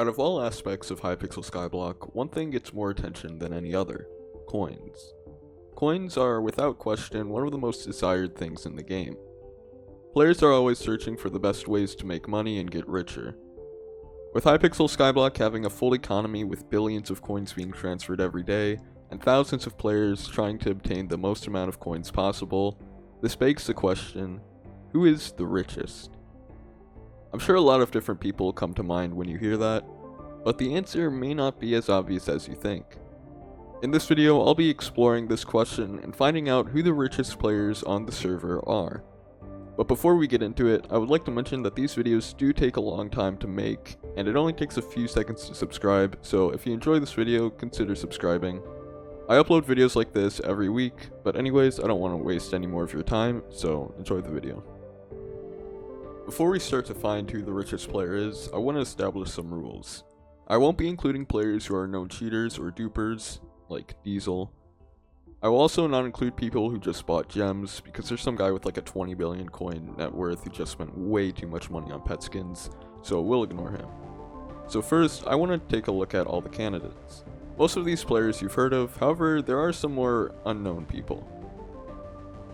Out of all aspects of Hypixel Skyblock, one thing gets more attention than any other: coins. Coins are, without question, one of the most desired things in the game. Players are always searching for the best ways to make money and get richer. With Hypixel Skyblock having a full economy with billions of coins being transferred every day, and thousands of players trying to obtain the most amount of coins possible, this begs the question, who is the richest? I'm sure a lot of different people come to mind when you hear that, but the answer may not be as obvious as you think. In this video, I'll be exploring this question and finding out who the richest players on the server are. But before we get into it, I would like to mention that these videos do take a long time to make, and it only takes a few seconds to subscribe, so if you enjoy this video, consider subscribing. I upload videos like this every week, but anyways, I don't want to waste any more of your time, so enjoy the video. Before we start to find who the richest player is, I want to establish some rules. I won't be including players who are known cheaters or dupers, like Diesel. I will also not include people who just bought gems, because there's some guy with like a 20 billion coin net worth who just spent way too much money on pet skins, so we'll ignore him. So first, I want to take a look at all the candidates. Most of these players you've heard of, however, there are some more unknown people.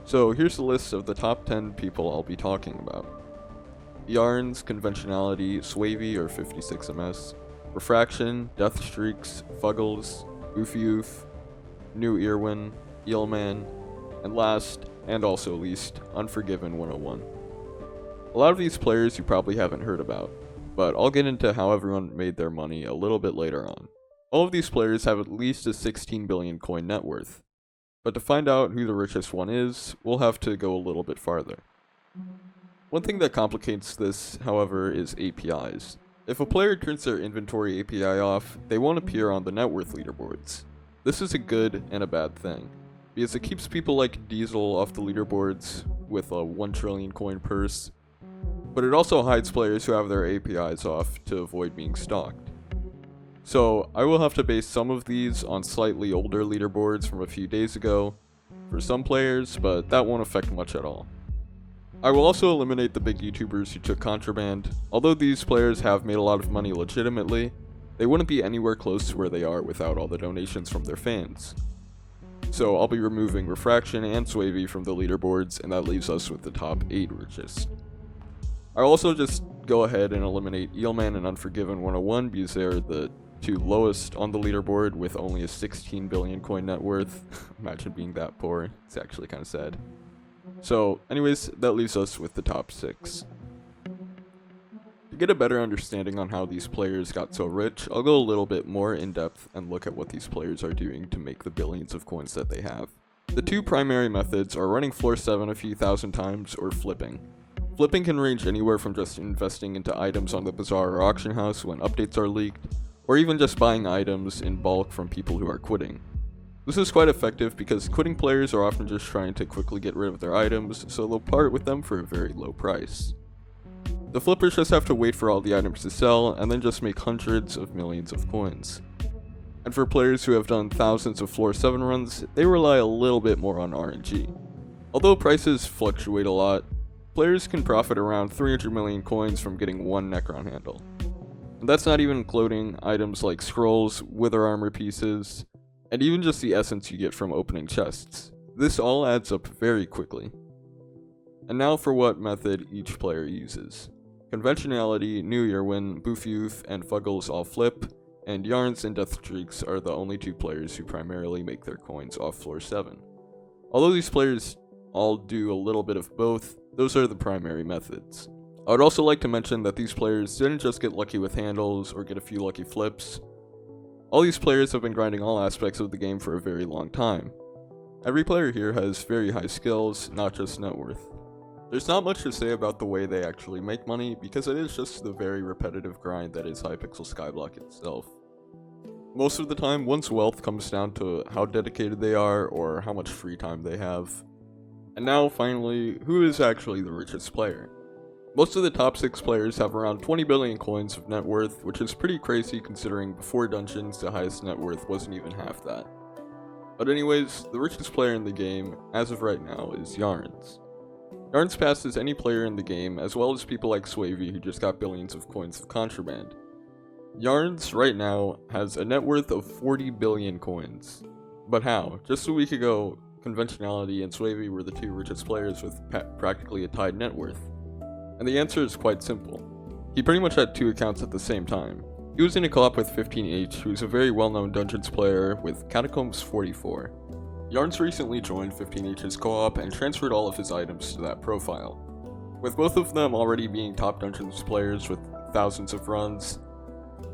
So here's the list of the top 10 people I'll be talking about. Yarns, Conventionality, Swavy or 56ms, Refraction, Death Streaks, Fuggles, Oofyoof, New Irwin, Eelman, and last, and also least, Unforgiven 101. A lot of these players you probably haven't heard about, but I'll get into how everyone made their money a little bit later on. All of these players have at least a 16 billion coin net worth, but to find out who the richest one is, we'll have to go a little bit farther. One thing that complicates this, however, is APIs. If a player turns their inventory API off, they won't appear on the net worth leaderboards. This is a good and a bad thing, because it keeps people like Diesel off the leaderboards with a 1 trillion coin purse, but it also hides players who have their APIs off to avoid being stalked. So I will have to base some of these on slightly older leaderboards from a few days ago for some players, but that won't affect much at all. I will also eliminate the big YouTubers who took contraband. Although these players have made a lot of money legitimately, they wouldn't be anywhere close to where they are without all the donations from their fans. So I'll be removing Refraction and Swavy from the leaderboards, and that leaves us with the top 8 richest. I'll also just go ahead and eliminate Eelman and Unforgiven 101 because they are the two lowest on the leaderboard with only a 16 billion coin net worth. Imagine being that poor, it's actually kind of sad. So anyways, that leaves us with the top 6. To get a better understanding on how these players got so rich, I'll go a little bit more in depth and look at what these players are doing to make the billions of coins that they have. The two primary methods are running floor 7 a few thousand times or flipping. Flipping can range anywhere from just investing into items on the bazaar or auction house when updates are leaked, or even just buying items in bulk from people who are quitting. This is quite effective because quitting players are often just trying to quickly get rid of their items, so they'll part with them for a very low price. The flippers just have to wait for all the items to sell, and then just make hundreds of millions of coins. And for players who have done thousands of floor 7 runs, they rely a little bit more on RNG. Although prices fluctuate a lot, players can profit around 300 million coins from getting one Necron handle. And that's not even including items like scrolls, wither armor pieces, and even just the essence you get from opening chests. This all adds up very quickly. And now for what method each player uses. Conventionality, New Irwin, Oofyoof, and Fuggles all flip, and Yarns and Death Streaks are the only two players who primarily make their coins off floor 7. Although these players all do a little bit of both, those are the primary methods. I would also like to mention that these players didn't just get lucky with handles or get a few lucky flips. All these players have been grinding all aspects of the game for a very long time. Every player here has very high skills, not just net worth. There's not much to say about the way they actually make money because it is just the very repetitive grind that is Hypixel Skyblock itself. Most of the time, one's wealth comes down to how dedicated they are or how much free time they have. And now, finally, who is actually the richest player? Most of the top 6 players have around 20 billion coins of net worth, which is pretty crazy considering before Dungeons the highest net worth wasn't even half that. But anyways, the richest player in the game, as of right now, is Yarns. Yarns passes any player in the game, as well as people like Swavy who just got billions of coins of contraband. Yarns right now has a net worth of 40 billion coins. But how? Just a week ago, Conventionality and Swavy were the two richest players with practically a tied net worth. And the answer is quite simple. He pretty much had two accounts at the same time. He was in a co-op with 15H, who is a very well-known Dungeons player with Catacombs 44. Yarns recently joined 15H's co-op and transferred all of his items to that profile. With both of them already being top Dungeons players with thousands of runs,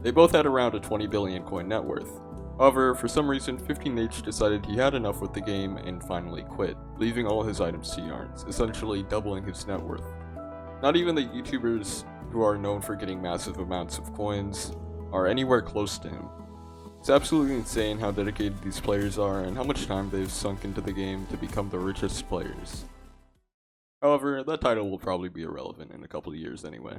they both had around a 20 billion coin net worth. However, for some reason, 15H decided he had enough with the game and finally quit, leaving all his items to Yarns, essentially doubling his net worth. Not even the YouTubers who are known for getting massive amounts of coins are anywhere close to him. It's absolutely insane how dedicated these players are and how much time they've sunk into the game to become the richest players. However, that title will probably be irrelevant in a couple of years anyway.